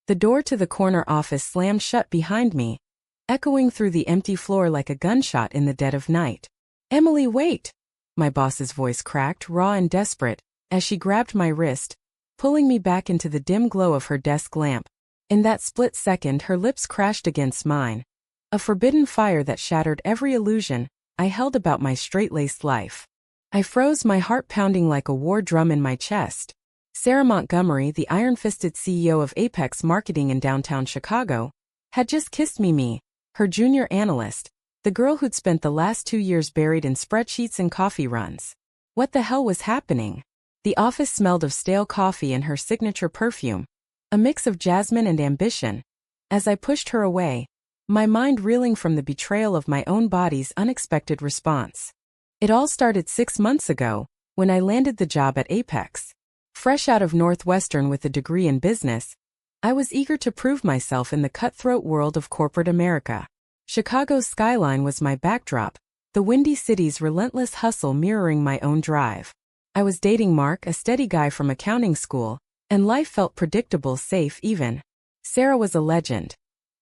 The door to the corner office slammed shut behind me, echoing through the empty floor like a gunshot in the dead of night. "Emily, wait!" My boss's voice cracked, raw and desperate, as she grabbed my wrist, pulling me back into the dim glow of her desk lamp. In that split second, her lips crashed against mine, a forbidden fire that shattered every illusion I held about my straight-laced life. I froze, my heart pounding like a war drum in my chest. Sarah Montgomery, the iron-fisted CEO of Apex Marketing in downtown Chicago, had just kissed me, her junior analyst, the girl who'd spent the last 2 years buried in spreadsheets and coffee runs. What the hell was happening? The office smelled of stale coffee and her signature perfume, a mix of jasmine and ambition. As I pushed her away, my mind reeling from the betrayal of my own body's unexpected response. It all started 6 months ago, when I landed the job at Apex. Fresh out of Northwestern with a degree in business, I was eager to prove myself in the cutthroat world of corporate America. Chicago's skyline was my backdrop, the windy city's relentless hustle mirroring my own drive. I was dating Mark, a steady guy from accounting school, and life felt predictable, safe even. Sarah was a legend.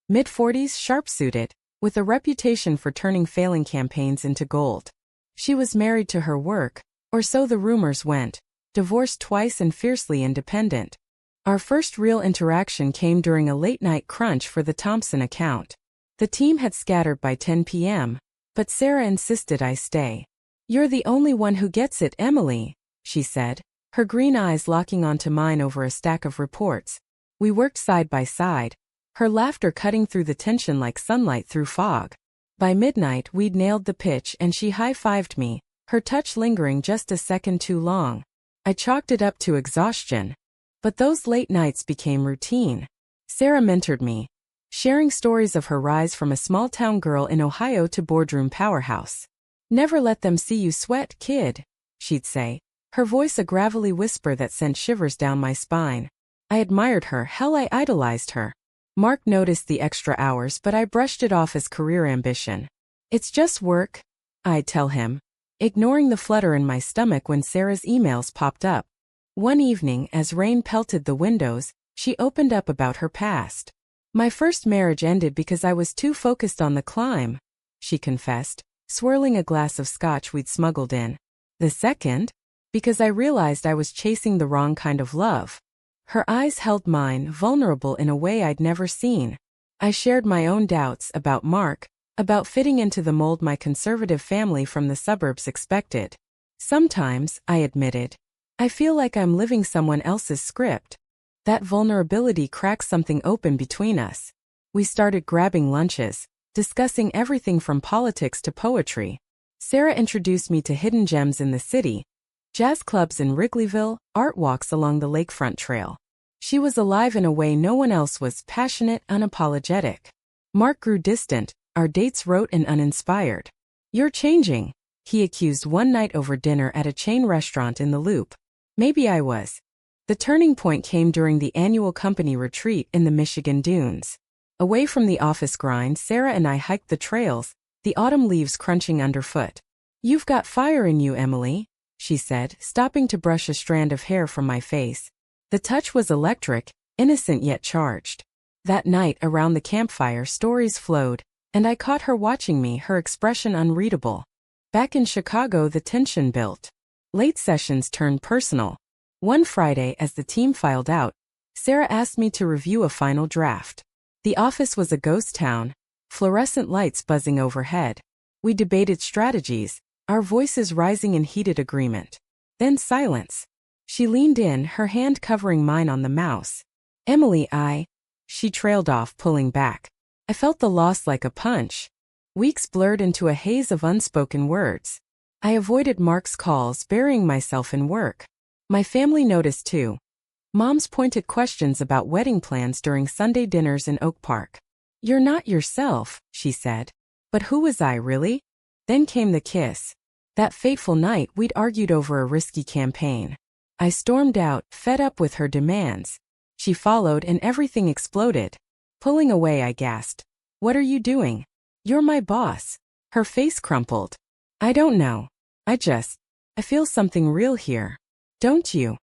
Mid-40s, sharp-suited, with a reputation for turning failing campaigns into gold. She was married to her work, or so the rumors went, divorced twice and fiercely independent. Our first real interaction came during a late-night crunch for the Thompson account. The team had scattered by 10 p.m., but Sarah insisted I stay. "You're the only one who gets it, Emily," she said, her green eyes locking onto mine over a stack of reports. We worked side by side, her laughter cutting through the tension like sunlight through fog. By midnight, we'd nailed the pitch and she high-fived me, her touch lingering just a second too long. I chalked it up to exhaustion. But those late nights became routine. Sarah mentored me, sharing stories of her rise from a small-town girl in Ohio to boardroom powerhouse. "Never let them see you sweat, kid," she'd say, her voice a gravelly whisper that sent shivers down my spine. I admired her, hell, I idolized her. Mark noticed the extra hours, but I brushed it off as career ambition. "It's just work," I'd tell him, ignoring the flutter in my stomach when Sarah's emails popped up. One evening, as rain pelted the windows, she opened up about her past. "My first marriage ended because I was too focused on the climb," she confessed, swirling a glass of scotch we'd smuggled in. "The second? Because I realized I was chasing the wrong kind of love." Her eyes held mine, vulnerable in a way I'd never seen. I shared my own doubts about Mark, about fitting into the mold my conservative family from the suburbs expected. "Sometimes," I admitted, "I feel like I'm living someone else's script." That vulnerability cracked something open between us. We started grabbing lunches, discussing everything from politics to poetry. Sarah introduced me to hidden gems in the city, jazz clubs in Wrigleyville, art walks along the lakefront trail. She was alive in a way no one else was, passionate, unapologetic. Mark grew distant, our dates rote and uninspired. "You're changing," he accused one night over dinner at a chain restaurant in the Loop. Maybe I was. The turning point came during the annual company retreat in the Michigan dunes. Away from the office grind, Sarah and I hiked the trails, the autumn leaves crunching underfoot. "You've got fire in you, Emily," she said, stopping to brush a strand of hair from my face. The touch was electric, innocent yet charged. That night around the campfire, stories flowed, and I caught her watching me, her expression unreadable. Back in Chicago, the tension built. Late sessions turned personal. One Friday, as the team filed out, Sarah asked me to review a final draft. The office was a ghost town, fluorescent lights buzzing overhead. We debated strategies, our voices rising in heated agreement. Then silence. She leaned in, her hand covering mine on the mouse. "Emily, She trailed off, pulling back. I felt the loss like a punch. Weeks blurred into a haze of unspoken words. I avoided Mark's calls, burying myself in work. My family noticed too. Mom's pointed questions about wedding plans during Sunday dinners in Oak Park. "You're not yourself," she said. But who was I, really? Then came the kiss. That fateful night, we'd argued over a risky campaign. I stormed out, fed up with her demands. She followed and everything exploded. Pulling away, I gasped. "What are you doing?" "You're my boss." Her face crumpled. "I don't know. I feel something real here. Don't you?"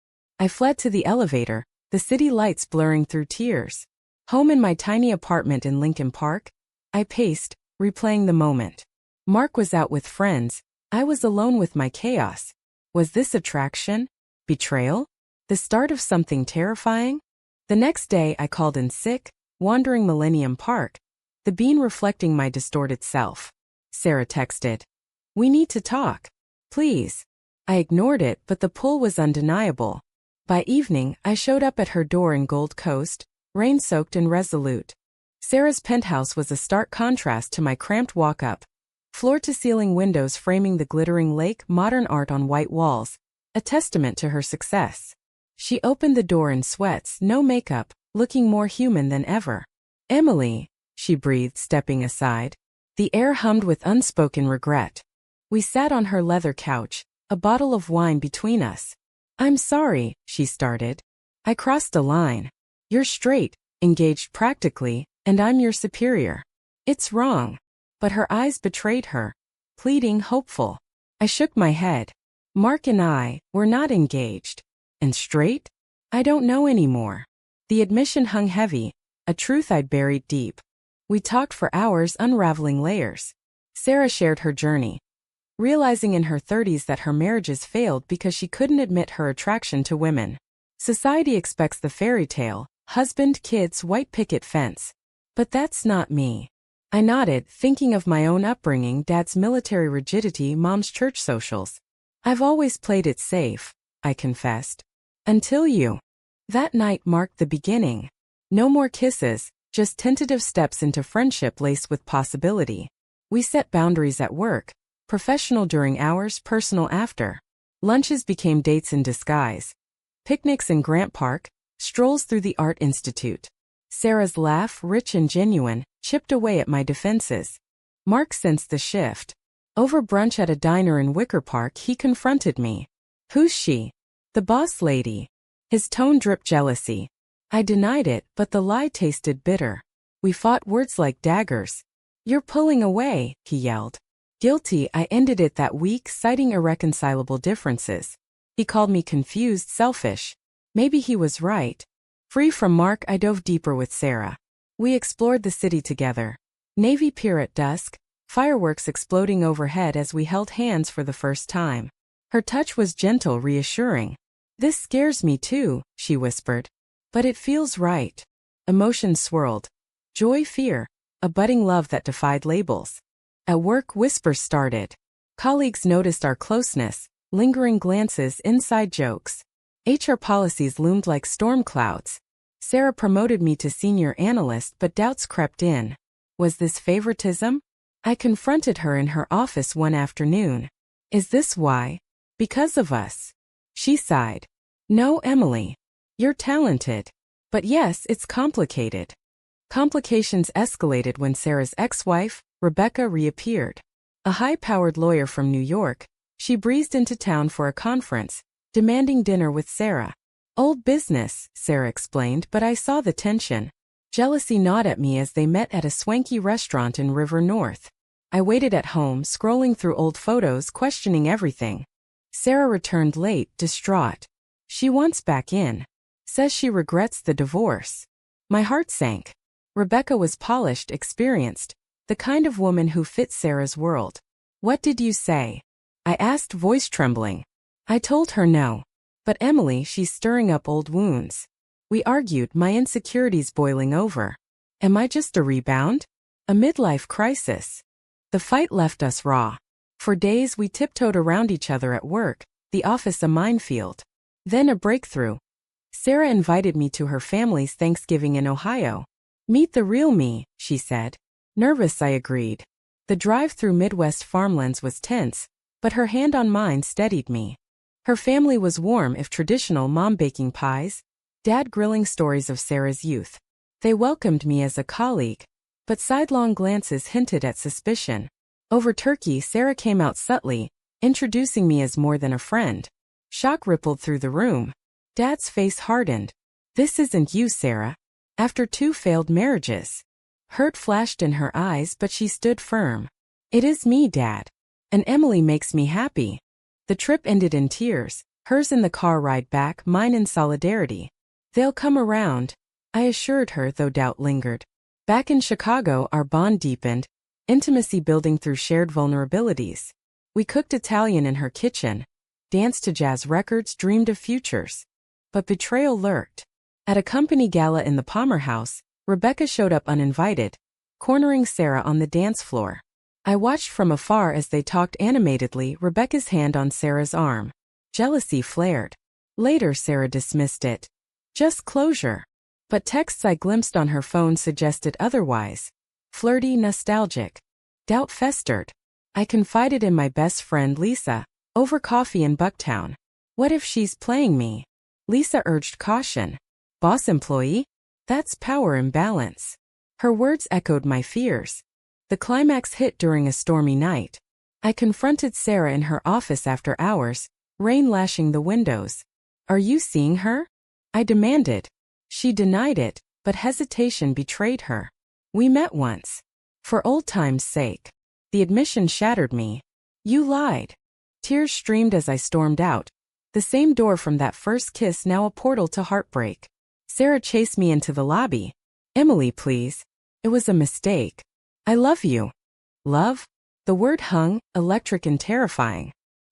I fled to the elevator, the city lights blurring through tears. Home in my tiny apartment in Lincoln Park? I paced, replaying the moment. Mark was out with friends. I was alone with my chaos. Was this attraction? Betrayal? The start of something terrifying? The next day I called in sick, wandering Millennium Park, the bean reflecting my distorted self. Sarah texted. We need to talk. Please. I ignored it, but the pull was undeniable. By evening, I showed up at her door in Gold Coast, rain-soaked and resolute. Sarah's penthouse was a stark contrast to my cramped walk-up. Floor-to-ceiling windows framing the glittering lake, modern art on white walls, a testament to her success. She opened the door in sweats, no makeup, looking more human than ever. Emily, she breathed, stepping aside. The air hummed with unspoken regret. We sat on her leather couch, a bottle of wine between us. I'm sorry, she started. I crossed a line. You're straight, engaged practically, and I'm your superior. It's wrong. But her eyes betrayed her. Pleading, hopeful. I shook my head. Mark and I, we're not engaged. And straight? I don't know anymore. The admission hung heavy, a truth I'd buried deep. We talked for hours, unraveling layers. Sarah shared her journey, realizing in her 30s that her marriages failed because she couldn't admit her attraction to women. Society expects the fairy tale, husband, kids, white picket fence. But that's not me. I nodded, thinking of my own upbringing, dad's military rigidity, mom's church socials. I've always played it safe, I confessed. Until you. That night marked the beginning. No more kisses, just tentative steps into friendship laced with possibility. We set boundaries at work, professional during hours, personal after. Lunches became dates in disguise. Picnics in Grant Park, strolls through the Art Institute. Sarah's laugh, rich and genuine, chipped away at my defenses. Mark sensed the shift. Over brunch at a diner in Wicker Park, he confronted me. Who's she? The boss lady. His tone dripped jealousy. I denied it, but the lie tasted bitter. We fought, words like daggers. You're pulling away, he yelled. Guilty, I ended it that week, citing irreconcilable differences. He called me confused, selfish. Maybe he was right. Free from Mark, I dove deeper with Sarah. We explored the city together. Navy Pier at dusk, fireworks exploding overhead as we held hands for the first time. Her touch was gentle, reassuring. This scares me too, she whispered. But it feels right. Emotions swirled. Joy, fear, a budding love that defied labels. At work, whispers started. Colleagues noticed our closeness, lingering glances, inside jokes. HR policies loomed like storm clouds. Sarah promoted me to senior analyst, but doubts crept in. Was this favoritism? I confronted her in her office one afternoon. Is this why? Because of us. She sighed. No, Emily. You're talented. But yes, it's complicated. Complications escalated when Sarah's ex-wife, Rebecca, reappeared. A high-powered lawyer from New York, she breezed into town for a conference, demanding dinner with Sarah. Old business, Sarah explained, but I saw the tension. Jealousy gnawed at me as they met at a swanky restaurant in River North. I waited at home, scrolling through old photos, questioning everything. Sarah returned late, distraught. She wants back in. Says she regrets the divorce. My heart sank. Rebecca was polished, experienced, the kind of woman who fit Sarah's world. What did you say? I asked, voice trembling. I told her no. But Emily, she's stirring up old wounds. We argued, my insecurities boiling over. Am I just a rebound? A midlife crisis. The fight left us raw. For days we tiptoed around each other at work, the office a minefield. Then a breakthrough. Sarah invited me to her family's Thanksgiving in Ohio. Meet the real me, she said. Nervous, I agreed. The drive through Midwest farmlands was tense, but her hand on mine steadied me. Her family was warm, if traditional, mom baking pies, dad grilling stories of Sarah's youth. They welcomed me as a colleague, but sidelong glances hinted at suspicion. Over turkey, Sarah came out subtly, introducing me as more than a friend. Shock rippled through the room. Dad's face hardened. This isn't you, Sarah. After 2 failed marriages. Hurt flashed in her eyes, but she stood firm. It is me, Dad. And Emily makes me happy. The trip ended in tears, hers in the car ride back, mine in solidarity. They'll come around. I assured her, though doubt lingered. Back in Chicago, our bond deepened, intimacy building through shared vulnerabilities. We cooked Italian in her kitchen, danced to jazz records, dreamed of futures. But betrayal lurked. At a company gala in the Palmer House, Rebecca showed up uninvited, cornering Sarah on the dance floor. I watched from afar as they talked animatedly, Rebecca's hand on Sarah's arm. Jealousy flared. Later, Sarah dismissed it. Just closure. But texts I glimpsed on her phone suggested otherwise. Flirty, nostalgic. Doubt festered. I confided in my best friend Lisa, over coffee in Bucktown. What if she's playing me? Lisa urged caution. Boss employee? That's power imbalance. Her words echoed my fears. The climax hit during a stormy night. I confronted Sarah in her office after hours, rain lashing the windows. Are you seeing her? I demanded. She denied it, but hesitation betrayed her. We met once. For old time's sake. The admission shattered me. You lied. Tears streamed as I stormed out. The same door from that first kiss, now a portal to heartbreak. Sarah chased me into the lobby. Emily, please. It was a mistake. I love you. Love? The word hung, electric and terrifying.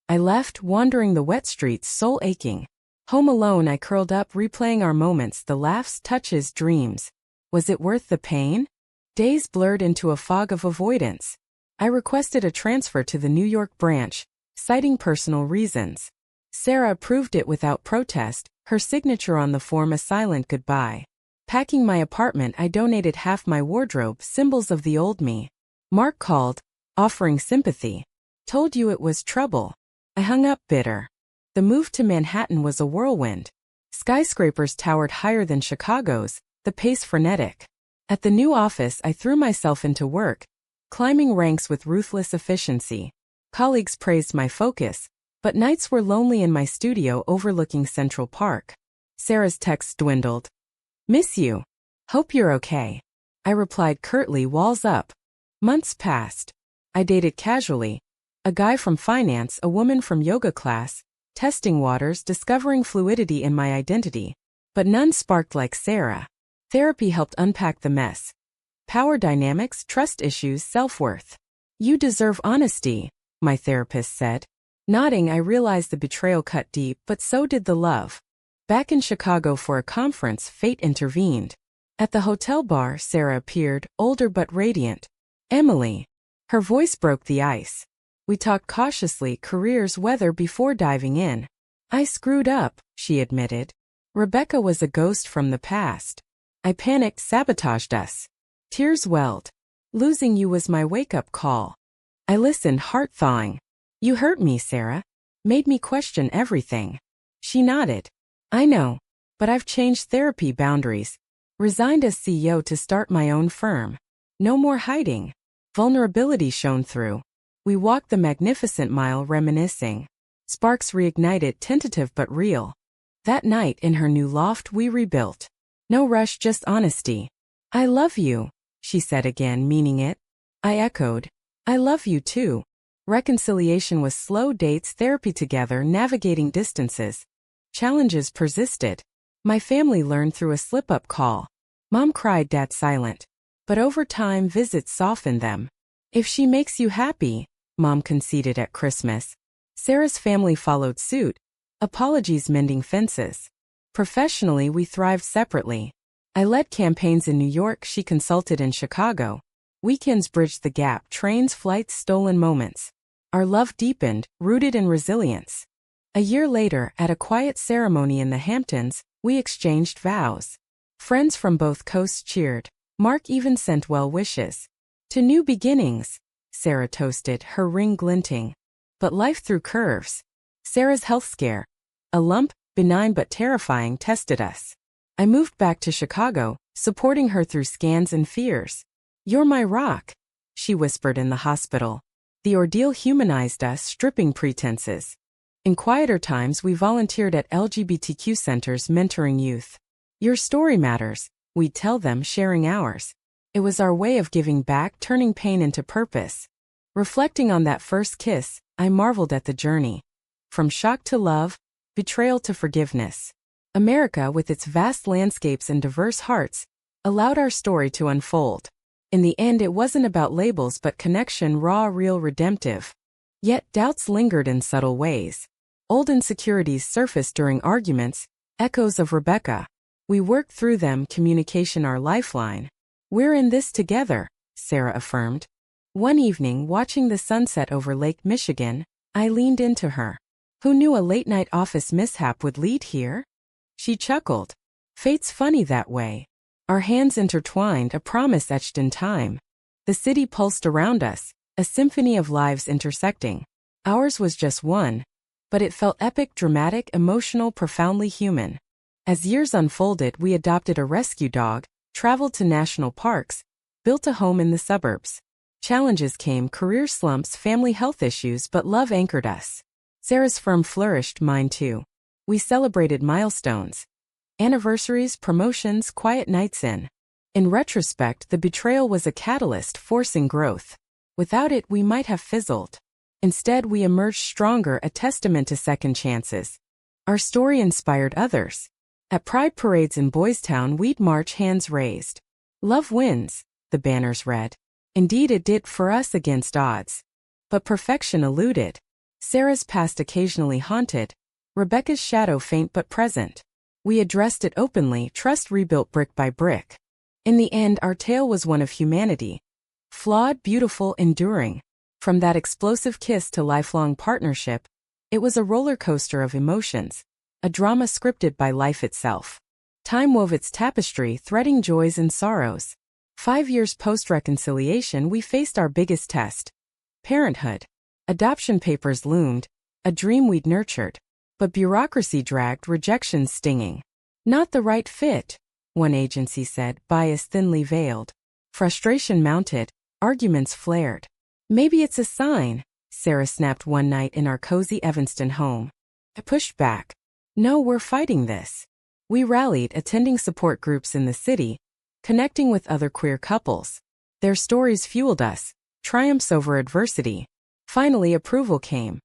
I left, wandering the wet streets, soul aching. Home alone, I curled up, replaying our moments, the laughs, touches, dreams. Was it worth the pain? Days blurred into a fog of avoidance. I requested a transfer to the New York branch, citing personal reasons. Sarah approved it without protest, her signature on the form a silent goodbye. Packing my apartment, I donated half my wardrobe, symbols of the old me. Mark called, offering sympathy. Told you it was trouble. I hung up bitter. The move to Manhattan was a whirlwind. Skyscrapers towered higher than Chicago's, the pace frenetic. At the new office, I threw myself into work, climbing ranks with ruthless efficiency. Colleagues praised my focus, but nights were lonely in my studio overlooking Central Park. Sarah's texts dwindled. Miss you. Hope you're okay. I replied curtly, walls up. Months passed. I dated casually. A guy from finance, a woman from yoga class, testing waters, discovering fluidity in my identity. But none sparked like Sarah. Therapy helped unpack the mess. Power dynamics, trust issues, self-worth. You deserve honesty, my therapist said. Nodding, I realized the betrayal cut deep, but so did the love. Back in Chicago for a conference, fate intervened. At the hotel bar, Sarah appeared, older but radiant. Emily. Her voice broke the ice. We talked cautiously, careers, weather before diving in. I screwed up, she admitted. Rebecca was a ghost from the past. I panicked, sabotaged us. Tears welled. Losing you was my wake-up call. I listened, heart-thawing. You hurt me, Sarah. Made me question everything. She nodded. I know, but I've changed therapy boundaries. Resigned as CEO to start my own firm. No more hiding. Vulnerability shone through. We walked the magnificent mile, reminiscing. Sparks reignited, tentative but real. That night in her new loft we rebuilt. No rush, just honesty. I love you, she said again, meaning it. I echoed. I love you too. Reconciliation was slow, dates, therapy together, navigating distances. Challenges persisted. My family learned through a slip-up call. Mom cried, Dad silent. But over time, visits softened them. If she makes you happy, Mom conceded at Christmas. Sarah's family followed suit. Apologies mending fences. Professionally, we thrived separately. I led campaigns in New York, she consulted in Chicago. Weekends bridged the gap, trains, flights, stolen moments. Our love deepened, rooted in resilience. A year later, at a quiet ceremony in the Hamptons, we exchanged vows. Friends from both coasts cheered. Mark even sent well wishes. To new beginnings, Sarah toasted, her ring glinting. But life threw curves. Sarah's health scare, a lump, benign but terrifying, tested us. I moved back to Chicago, supporting her through scans and fears. You're my rock, she whispered in the hospital. The ordeal humanized us, stripping pretenses. In quieter times, we volunteered at LGBTQ centers, mentoring youth. Your story matters, we'd tell them, sharing ours. It was our way of giving back, turning pain into purpose. Reflecting on that first kiss, I marveled at the journey. From shock to love, betrayal to forgiveness. America, with its vast landscapes and diverse hearts, allowed our story to unfold. In the end, it wasn't about labels but connection, raw, real, redemptive. Yet doubts lingered in subtle ways. Old insecurities surfaced during arguments, echoes of Rebecca. We worked through them, communication our lifeline. "We're in this together," Sarah affirmed. One evening, watching the sunset over Lake Michigan, I leaned into her. "Who knew a late-night office mishap would lead here?" She chuckled. "Fate's funny that way." Our hands intertwined, a promise etched in time. The city pulsed around us, a symphony of lives intersecting. Ours was just one, but it felt epic, dramatic, emotional, profoundly human. As years unfolded, we adopted a rescue dog, traveled to national parks, built a home in the suburbs. Challenges came, career slumps, family health issues, but love anchored us. Sarah's firm flourished, mine too. We celebrated milestones. Anniversaries, promotions, quiet nights in. In retrospect, the betrayal was a catalyst forcing growth. Without it, we might have fizzled. Instead, we emerged stronger, a testament to second chances. Our story inspired others. At pride parades in Boys Town, we'd march, hands raised. "Love wins," the banners read. Indeed it did, for us against odds. But perfection eluded. Sarah's past occasionally haunted, Rebecca's shadow faint but present. We addressed it openly, trust rebuilt brick by brick. In the end, our tale was one of humanity. Flawed, beautiful, enduring. From that explosive kiss to lifelong partnership, it was a roller coaster of emotions, a drama scripted by life itself. Time wove its tapestry, threading joys and sorrows. 5 years post-reconciliation, we faced our biggest test. Parenthood. Adoption papers loomed, a dream we'd nurtured. But bureaucracy dragged, rejection stinging. "Not the right fit," one agency said, bias thinly veiled. Frustration mounted, arguments flared. "Maybe it's a sign," Sarah snapped one night in our cozy Evanston home. I pushed back. "No, we're fighting this." We rallied, attending support groups in the city, connecting with other queer couples. Their stories fueled us, triumphs over adversity. Finally, approval came.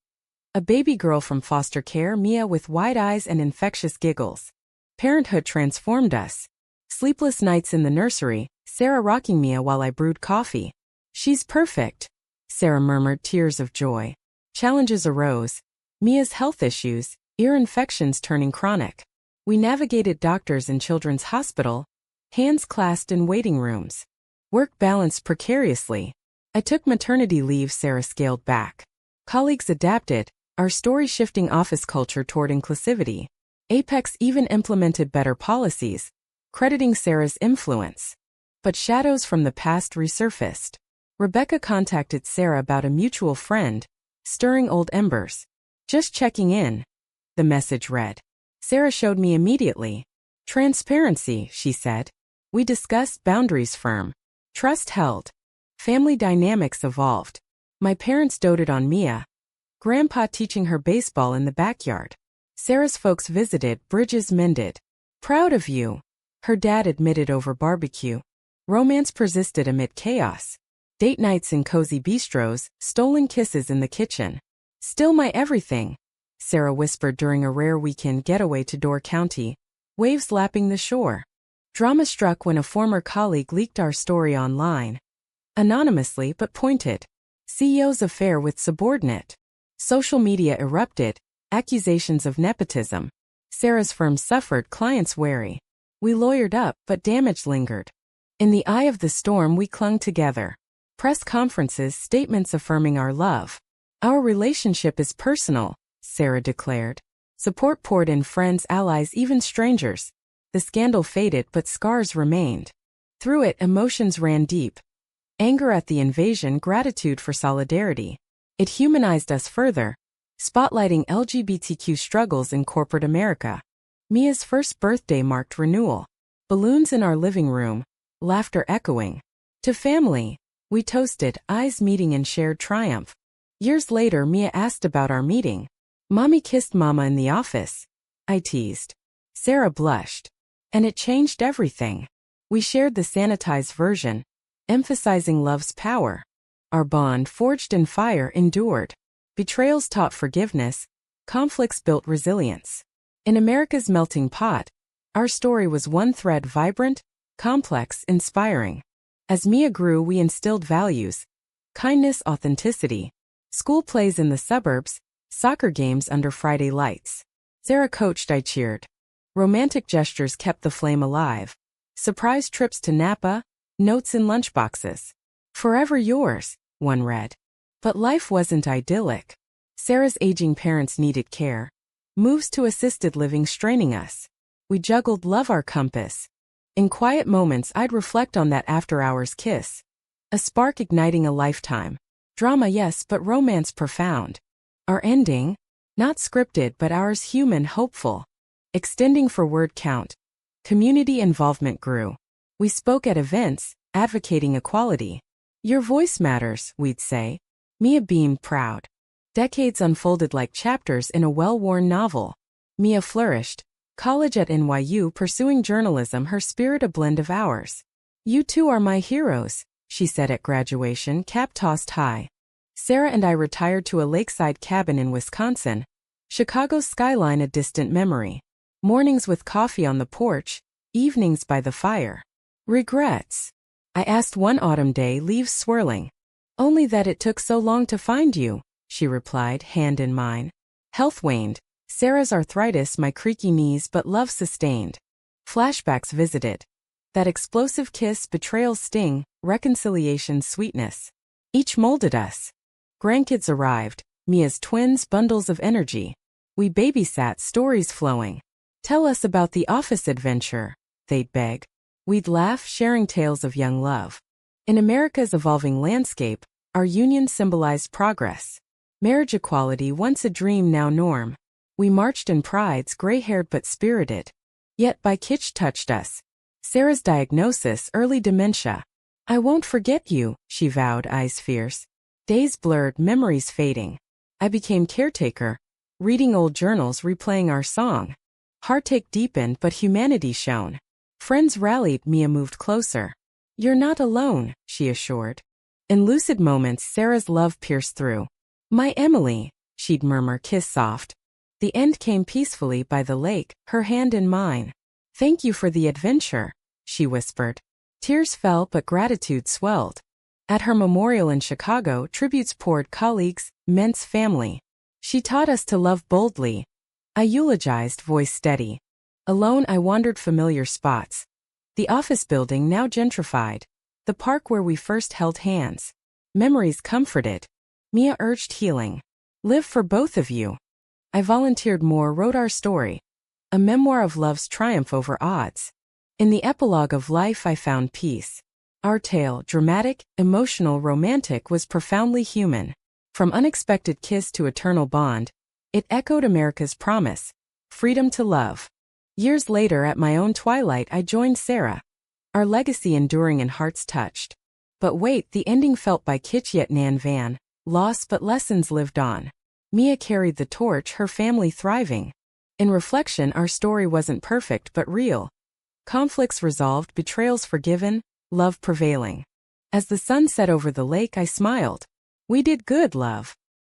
A baby girl from foster care, Mia, with wide eyes and infectious giggles. Parenthood transformed us. Sleepless nights in the nursery, Sarah rocking Mia while I brewed coffee. "She's perfect," Sarah murmured, tears of joy. Challenges arose. Mia's health issues, ear infections turning chronic. We navigated doctors in Children's Hospital, hands clasped in waiting rooms. Work balanced precariously. I took maternity leave, Sarah scaled back. Colleagues adapted, our story shifting office culture toward inclusivity. Apex even implemented better policies, crediting Sarah's influence. But shadows from the past resurfaced. Rebecca contacted Sarah about a mutual friend, stirring old embers. "Just checking in," the message read. Sarah showed me immediately. "Transparency," she said. We discussed, boundaries firm. Trust held. Family dynamics evolved. My parents doted on Mia. Grandpa teaching her baseball in the backyard. Sarah's folks visited, bridges mended. "Proud of you," her dad admitted over barbecue. Romance persisted amid chaos. Date nights in cozy bistros, stolen kisses in the kitchen. "Still my everything," Sarah whispered during a rare weekend getaway to Door County, waves lapping the shore. Drama struck when a former colleague leaked our story online. Anonymously but pointed. CEO's affair with subordinate. Social media erupted, accusations of nepotism. Sarah's firm suffered, clients wary. We lawyered up, but damage lingered. In the eye of the storm, we clung together. Press conferences, statements affirming our love. "Our relationship is personal," Sarah declared. Support poured in, friends, allies, even strangers. The scandal faded, but scars remained. Through it, emotions ran deep. Anger at the invasion, gratitude for solidarity. It humanized us further, spotlighting LGBTQ struggles in corporate America. Mia's first birthday marked renewal. Balloons in our living room, laughter echoing. To family, we toasted, eyes meeting in shared triumph. Years later, Mia asked about our meeting. "Mommy kissed Mama in the office," I teased. Sarah blushed. And it changed everything. We shared the sanitized version, emphasizing love's power. Our bond, forged in fire, endured. Betrayals taught forgiveness, conflicts built resilience. In America's melting pot, our story was one thread, vibrant, complex, inspiring. As Mia grew, we instilled values: kindness, authenticity, school plays in the suburbs, soccer games under Friday lights. Sarah coached, I cheered. Romantic gestures kept the flame alive. Surprise trips to Napa, notes in lunchboxes. Forever yours, one read. But life wasn't idyllic. Sarah's aging parents needed care. Moves to assisted living straining us. We juggled love, our compass. In quiet moments I'd reflect on that after-hours kiss. A spark igniting a lifetime. Drama, yes, but romance profound. Our ending? Not scripted, but ours human, hopeful. Extending for word count. Community involvement grew. We spoke at events, advocating equality. Your voice matters, we'd say. Mia beamed, proud. Decades unfolded like chapters in a well-worn novel. Mia flourished. College at NYU, pursuing journalism, her spirit a blend of ours. You two are my heroes, she said at graduation, cap tossed high. Sarah and I retired to a lakeside cabin in Wisconsin. Chicago's skyline a distant memory. Mornings with coffee on the porch, evenings by the fire. Regrets? I asked one autumn day, leaves swirling. Only that it took so long to find you, she replied, hand in mine. Health waned. Sarah's arthritis, my creaky knees, but love sustained. Flashbacks visited. That explosive kiss, betrayal's sting, reconciliation's sweetness. Each molded us. Grandkids arrived, Mia's twins, bundles of energy. We babysat, stories flowing. Tell us about the office adventure, they'd beg. We'd laugh, sharing tales of young love. In America's evolving landscape, our union symbolized progress. Marriage equality, once a dream, now norm. We marched in prides, gray-haired but spirited. Yet by kitsch touched us. Sarah's diagnosis, early dementia. I won't forget you, she vowed, eyes fierce. Days blurred, memories fading. I became caretaker, reading old journals, replaying our song. Heartache deepened, but humanity shone. Friends rallied, Mia moved closer. You're not alone, she assured. In lucid moments, Sarah's love pierced through. My Emily, she'd murmur, kiss soft. The end came peacefully by the lake, her hand in mine. Thank you for the adventure, she whispered. Tears fell, but gratitude swelled. At her memorial in Chicago, tributes poured, colleagues, men's family. She taught us to love boldly. I eulogized, voice steady. Alone I wandered familiar spots. The office building now gentrified. The park where we first held hands. Memories comforted. Mia urged healing. Live for both of you. I volunteered more, wrote our story. A memoir of love's triumph over odds. In the epilogue of life I found peace. Our tale, dramatic, emotional, romantic, was profoundly human. From unexpected kiss to eternal bond, it echoed America's promise. Freedom to love. Years later, at my own twilight, I joined Sarah. Our legacy enduring and hearts touched. But wait, the ending felt by kitsch yet Nan Van. Loss, but lessons lived on. Mia carried the torch, her family thriving. In reflection, our story wasn't perfect but real. Conflicts resolved, betrayals forgiven, love prevailing. As the sun set over the lake, I smiled. We did good, love.